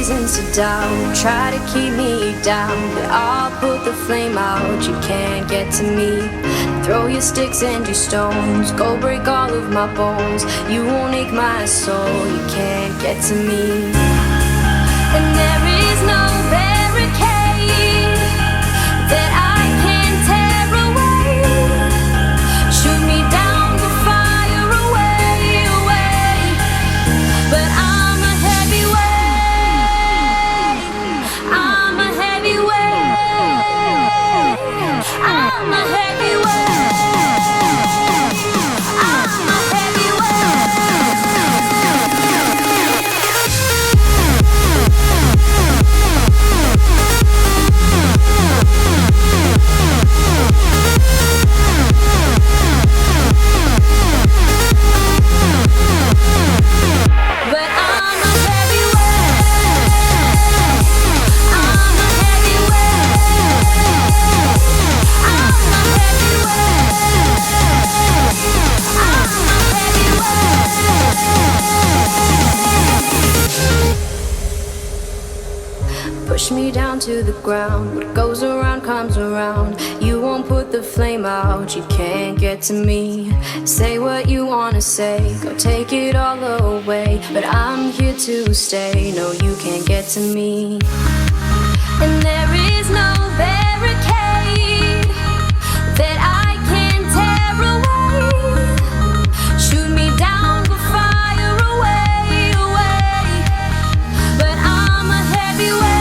reasons to doubt, try to keep me down, but I'll put the flame out. You can't get to me. Throw your sticks and your stones, go break all of my bones. You won't ache my soul. You can't get to me. And there is no barricade that I can tear away. Shoot me down, we'll fire away, away. But I'm a heavyweight. I'm a heavyweight. I'm a heavyweight. Push me down to the ground. What goes around comes around. You won't put the flame out. You can't get to me. Say what you wanna say, go take it all away. But I'm here to stay. No, you can't get to me. And there is no barricade that I can tear away. Shoot me down, we'll fire away, away. But I'm a heavyweight.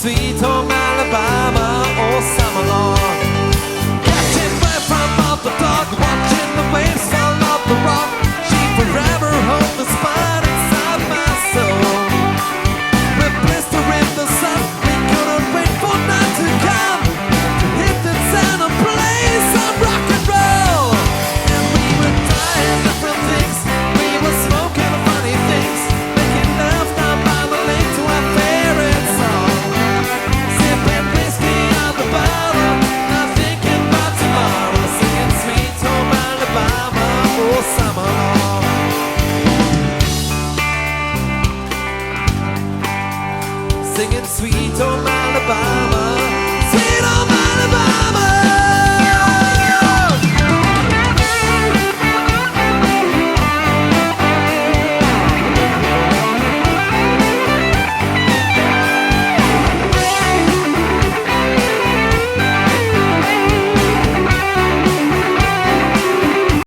Sweet home Alabama, all summer long. Catching breath from off the dock, watching the waves fall off the rock. She forever holds the spot inside my soul. With blister in the sun, we couldn't wait for night to come to hit the sound and play some rock and roll. And we were trying different things, we were smoking funny things, making love down by the lake to our favorite song. Sipping whiskey out the bottle, not thinking about tomorrow. Singing sweet home Alabama all summer long. Singing sweet home Alabama